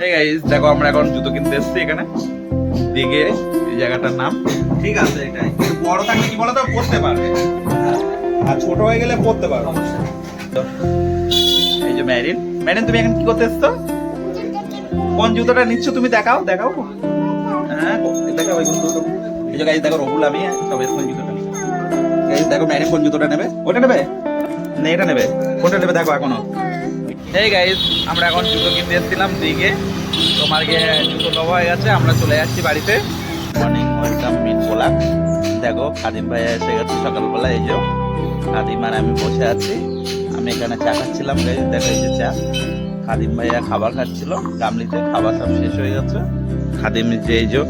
এই গাইস দেখো আমরা এখন জুতো কিনতে এসেছি এখানে দিকে এই জায়গাটার নাম। ঠিক আছে, এটাই বড় থাকলে কি বলতো পড়তে পারবে, আর ছোট হয়ে গেলে পড়তে পারবে। এই যে ম্যারিন, ম্যারিন তুমি এখন কি করতে এসছো? কোন জুতোটা নিচ্ছ তুমি? দেখাও দেখাও। হ্যাঁ দেখাও ওই জুতো। এই যে গাইস দেখো রবুল আমি সব এসে জুতোটা নিই। গাইস দেখো ম্যারিন কোন জুতোটা নেবে? ওটা নেবে না এটা নেবে? কোনটা নেবে দেখো এখনো। এই গাইস আমরা এখন জুতো কিনতে এসেছিলাম দিকে, তোমার গিয়ে জুতো নেওয়া হয়ে গেছে, আমরা চলে যাচ্ছি বাড়িতে। মর্নিং ওয়েলকাম মিট পোলা। দেখো খাদিম ভাই এসে গেছে সকালবেলা। এই যে খাদিম আর আমি বসে আছি, আমি এখানে চা খাচ্ছিলাম। গাইস দেখো এই যে চা, খাদিম ভাইয়া খাবার খাচ্ছিল গামলিতে, খাবার সব শেষ হয়ে গেছে। খাদিম যে এই যে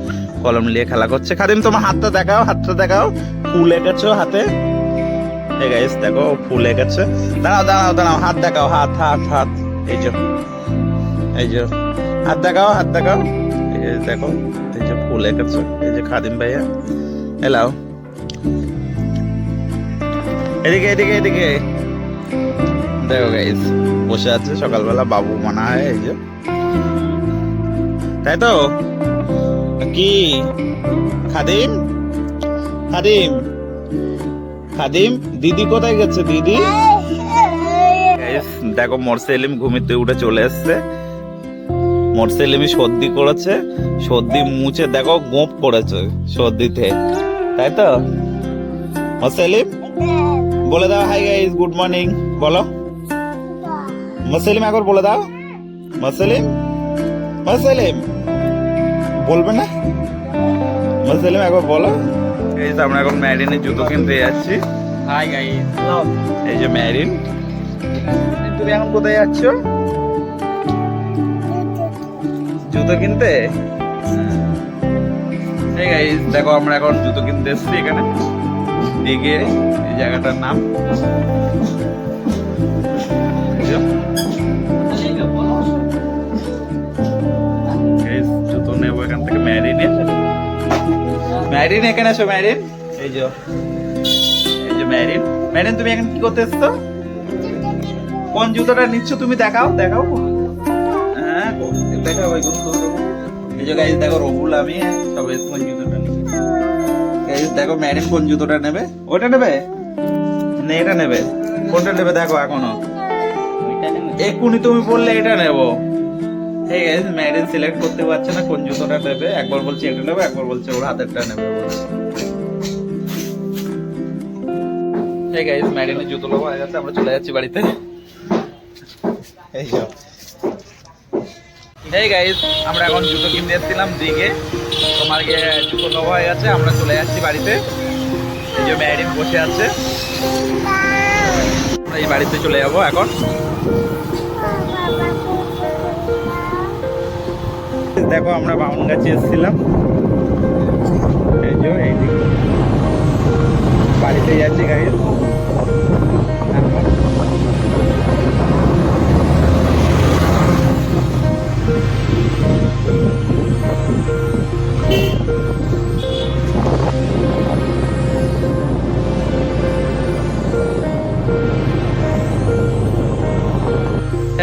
কলম নিয়ে খেলা করছে। খাদিম তোমার হাতটা দেখাও, হাতটা দেখাও, ফুল এঁকেছো হাতে। এই গাইস দেখো ফুল এঁকেছে। দাঁড়াও দাঁড়াও দাঁড়াও, হাত দেখাও, হাত হাত হাত। এই যে এই যে হাত দেখাও, হাত দেখাও। এই যে দেখো এই যে ফুল এঁকেছে এই যে খাদিম ভাইয়া। এলাও এদিকে এদিকে এদিকে। দেখো গাইস বসে আছে সকালবেলা, বাবু মানা হয় এই যে, তাই তো কি? খাদিম খাদিম খাদিম দিদি কোথায় গেছে? দিদি দেখো মোরসেলিম ঘুমিতে উঠে চলে এসছে। মোরসেলিমি সর্দি করেছে, সর্দি মুছে দেখো গোপ করেছে সর্দিতে, তাই তো? মোরসেলিম বলে দাও হাই গাইস, গুড মর্নিং বলো। মোরসেলিম একবার বলে দাও। মোরসেলিম মোরসেলিম বলবে না? মোরসেলিম একবার বলো। গাইস আমরা এখন ম্যারিনের জুতো কিনতে যাচ্ছি। হাই গাইস, এই যে ম্যারিন। তুমি এখন কোথায় যাচ্ছ? জুতো কিনতে। এই গাইস দেখো আমরা এখন জুতো কিনতে এসেছি এখানে দিকে এই জায়গাটার নাম। জুতো নেবো এখান থেকে ম্যারিনের। ম্যারিন এখানে আসো ম্যারিন। এই যে ম্যারিন, ম্যারিন তুমি এখন কি করতে এসছো? কোন জুতোটা নিচ্ছ তুমি? দেখাও দেখাও। হ্যাঁ দেখাও ওই জুতো। এই যে গাইস দেখো রবুল আমি সব কোন জুতোটা নিই। গাইস দেখো ম্যারিন কোন জুতোটা নেবে? ওটা নেবে না এটা নেবে? কোনটা নেবে দেখো এখনো। এক্ষুনি তুমি বললে এটা নেবো। এই গাইস ম্যারিন সিলেক্ট করতে পারছে না কোন জুতোটা নেবে। একবার বলছে এটা নেবে, একবার বলছে ওর হাতেরটা নেবে। এই গাইস ম্যারিনের জুতো নেওয়া হয়ে গেছে, আমরা চলে যাচ্ছি বাড়িতে। এই গাইস আমরা এখন জুতো কিনতে এসেছিলাম দিকে, তোমার গিয়ে জুতো নেওয়া হয়ে গেছে, আমরা চলে যাচ্ছি বাড়িতে। এই যে ম্যারিন বসে আছে, আমরা এই বাড়িতে চলে যাবো এখন। দেখো আমরা বাউন গাছে এসেছিলাম, এই যে এইদিকে বাড়িতে যাচ্ছি গাইস।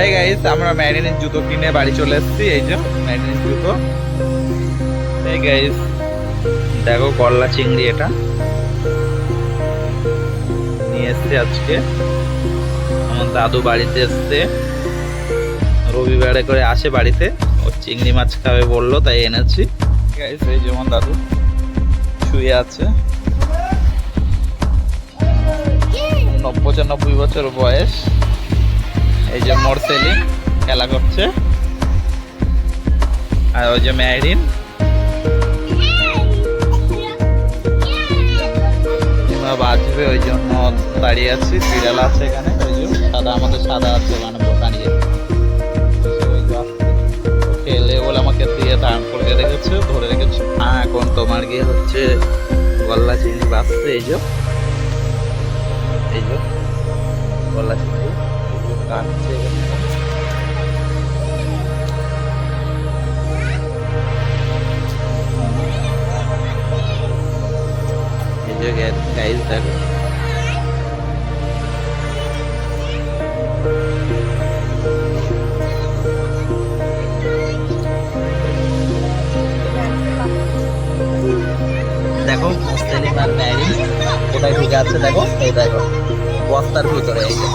এই গাইস আমরা ম্যারিনের জুতো কিনে বাড়ি চলে এসেছি। এই যে ম্যারিনের জুতো। এই গাইস দেখো গলদা চিংড়ি, এটা নিয়ে এসছে আজকে আমার দাদু বাড়িতে এসছে, রবিবারে করে আসে বাড়িতে, ও চিংড়ি মাছ খাবে বললো তাই এনেছি। গাইস এই যে আমার দাদু শুয়ে আছে, 95 বছর বয়স। এই যে মোরসেলিম খেলা করছে, আর ওই যে ম্যারিন বাজবে ওই জন্য দাঁড়িয়ে আছি। বিড়াল আছে এখানে, ওই যে সাদা, আমাদের সাদা আছে ওখানে দাঁড়িয়ে খেলে বলে আমাকে দিয়ে দাঁড় করে রেখেছে, ধরে রেখেছে। হ্যাঁ এখন তোমার গিয়ে হচ্ছে গলদা চিংড়ি বাঁচছে। এই যে গলদা চিংড়ি কাটছে। এই যে গাইস দেখো দেখো মুস্তালিম আর ম্যারি কোথায় ঢুকে আছে দেখো, এই দেখো বস্তার ভিতরে এই যে